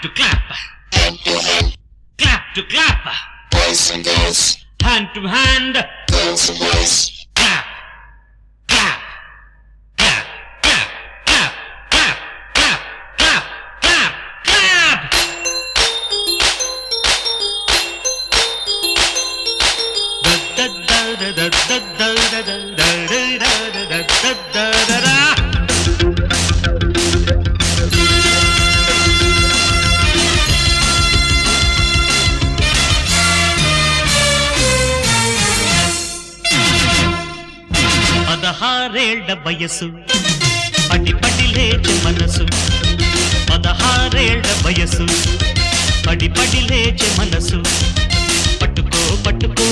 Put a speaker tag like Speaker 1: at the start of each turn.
Speaker 1: to clap,
Speaker 2: hand to hand,
Speaker 1: clap to clap,
Speaker 2: boys and girls,
Speaker 1: hand to hand,
Speaker 2: girls and boys,
Speaker 1: clap, clap, clap, clap, clap, clap, clap, clap, clap, clap. Da da da da da da da da da da da da da da. పదహారేళ్ల వయసు పడి పడి లేచే మనసు, పదహారేళ్ల వయసు పడి పడి లేచే మనసు, పట్టుకో పట్టుకో